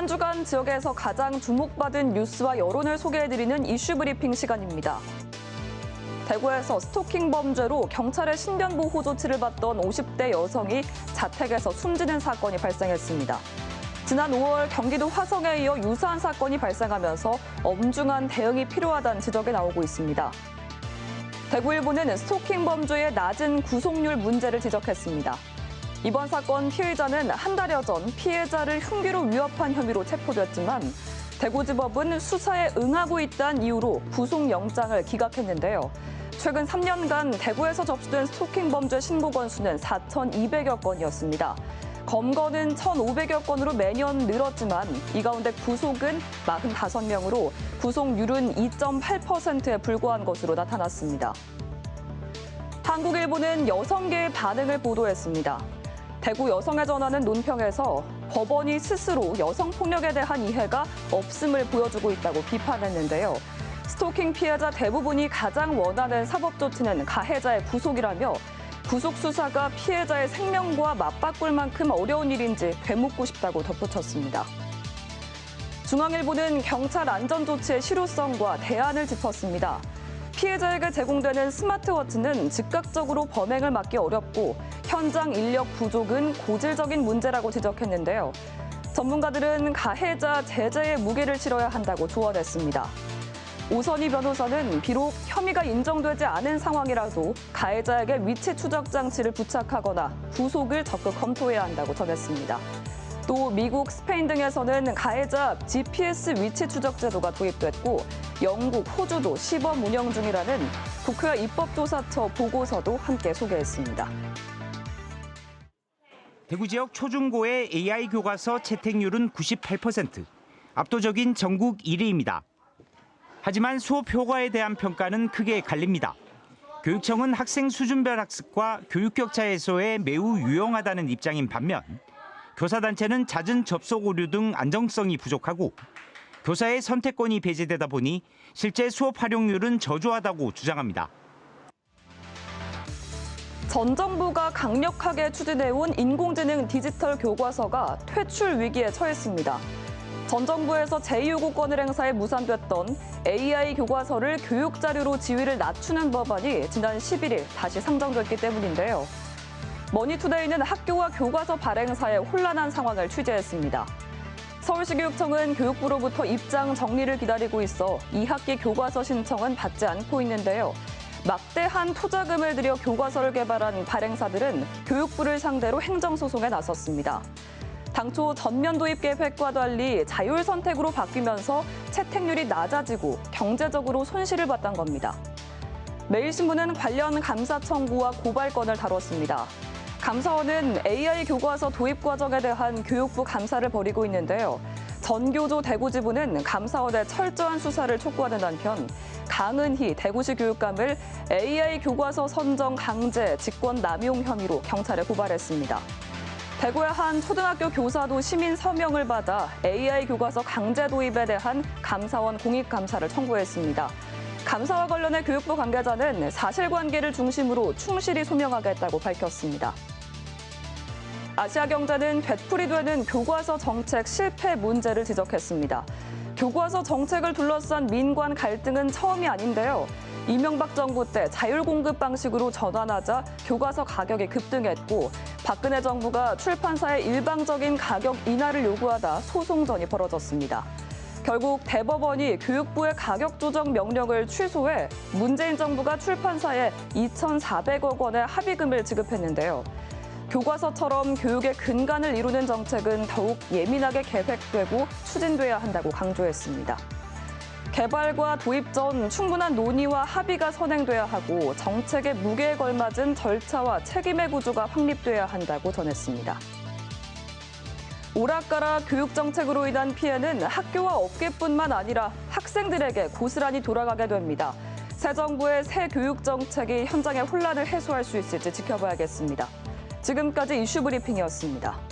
한 주간 지역에서 가장 주목받은 뉴스와 여론을 소개해드리는 이슈 브리핑 시간입니다. 대구에서 스토킹 범죄로 경찰의 신변보호 조치를 받던 50대 여성이 자택에서 숨지는 사건이 발생했습니다. 지난 5월 경기도 화성에 이어 유사한 사건이 발생하면서 엄중한 대응이 필요하다는 지적이 나오고 있습니다. 대구일보는 스토킹 범죄의 낮은 구속률 문제를 지적했습니다. 이번 사건 피의자는 한 달여 전 피해자를 흉기로 위협한 혐의로 체포됐지만 대구지법은 수사에 응하고 있다는 이유로 구속영장을 기각했는데요. 최근 3년간 대구에서 접수된 스토킹 범죄 신고 건수는 4,200여 건이었습니다. 검거는 1,500여 건으로 매년 늘었지만 이 가운데 구속은 45명으로 구속률은 2.8%에 불과한 것으로 나타났습니다. 한국일보는 여성계의 반응을 보도했습니다. 대구 여성의 전화는 논평에서 법원이 스스로 여성폭력에 대한 이해가 없음을 보여주고 있다고 비판했는데요. 스토킹 피해자 대부분이 가장 원하는 사법 조치는 가해자의 구속이라며 구속 수사가 피해자의 생명과 맞바꿀 만큼 어려운 일인지 되묻고 싶다고 덧붙였습니다. 중앙일보는 경찰 안전조치의 실효성과 대안을 짚었습니다. 피해자에게 제공되는 스마트워치는 즉각적으로 범행을 막기 어렵고 현장 인력 부족은 고질적인 문제라고 지적했는데요. 전문가들은 가해자 제재의 무게를 실어야 한다고 조언했습니다. 오선희 변호사는 비록 혐의가 인정되지 않은 상황이라도 가해자에게 위치 추적 장치를 부착하거나 구속을 적극 검토해야 한다고 전했습니다. 또 미국, 스페인 등에서는 가해자 GPS 위치 추적 제도가 도입됐고 영국, 호주도 시범 운영 중이라는 국회 입법조사처 보고서도 함께 소개했습니다. 대구 지역 초중고의 AI 교과서 채택률은 98%, 압도적인 전국 1위입니다. 하지만 수업 효과에 대한 평가는 크게 갈립니다. 교육청은 학생 수준별 학습과 교육 격차 해소에 매우 유용하다는 입장인 반면 교사단체는 잦은 접속 오류 등 안정성이 부족하고 교사의 선택권이 배제되다 보니 실제 수업 활용률은 저조하다고 주장합니다. 전 정부가 강력하게 추진해온 인공지능 디지털 교과서가 퇴출 위기에 처했습니다. 전 정부에서 제2요구권을 행사해 무산됐던 AI 교과서를 교육자료로 지위를 낮추는 법안이 지난 11일 다시 상정됐기 때문인데요. 머니투데이는 학교와 교과서 발행사의 혼란한 상황을 취재했습니다. 서울시교육청은 교육부로부터 입장 정리를 기다리고 있어 2학기 교과서 신청은 받지 않고 있는데요. 막대한 투자금을 들여 교과서를 개발한 발행사들은 교육부를 상대로 행정소송에 나섰습니다. 당초 전면 도입 계획과 달리 자율 선택으로 바뀌면서 채택률이 낮아지고 경제적으로 손실을 봤던 겁니다. 매일신문은 관련 감사 청구와 고발건을 다뤘습니다. 감사원은 AI 교과서 도입 과정에 대한 교육부 감사를 벌이고 있는데요. 전교조 대구지부는 감사원의 철저한 수사를 촉구하는 한편 강은희 대구시 교육감을 AI 교과서 선정 강제 직권 남용 혐의로 경찰에 고발했습니다. 대구의 한 초등학교 교사도 시민 서명을 받아 AI 교과서 강제 도입에 대한 감사원 공익감사를 청구했습니다. 감사와 관련해 교육부 관계자는 사실관계를 중심으로 충실히 소명하겠다고 밝혔습니다. 아시아경제는 되풀이되는 교과서 정책 실패 문제를 지적했습니다. 교과서 정책을 둘러싼 민관 갈등은 처음이 아닌데요. 이명박 정부 때 자율공급 방식으로 전환하자 교과서 가격이 급등했고 박근혜 정부가 출판사의 일방적인 가격 인하를 요구하다 소송전이 벌어졌습니다. 결국 대법원이 교육부의 가격 조정 명령을 취소해 문재인 정부가 출판사에 2,400억 원의 합의금을 지급했는데요. 교과서처럼 교육의 근간을 이루는 정책은 더욱 예민하게 계획되고 추진돼야 한다고 강조했습니다. 개발과 도입 전 충분한 논의와 합의가 선행돼야 하고 정책의 무게에 걸맞은 절차와 책임의 구조가 확립돼야 한다고 전했습니다. 오락가락 교육 정책으로 인한 피해는 학교와 업계뿐만 아니라 학생들에게 고스란히 돌아가게 됩니다. 새 정부의 새 교육 정책이 현장의 혼란을 해소할 수 있을지 지켜봐야겠습니다. 지금까지 이슈 브리핑이었습니다.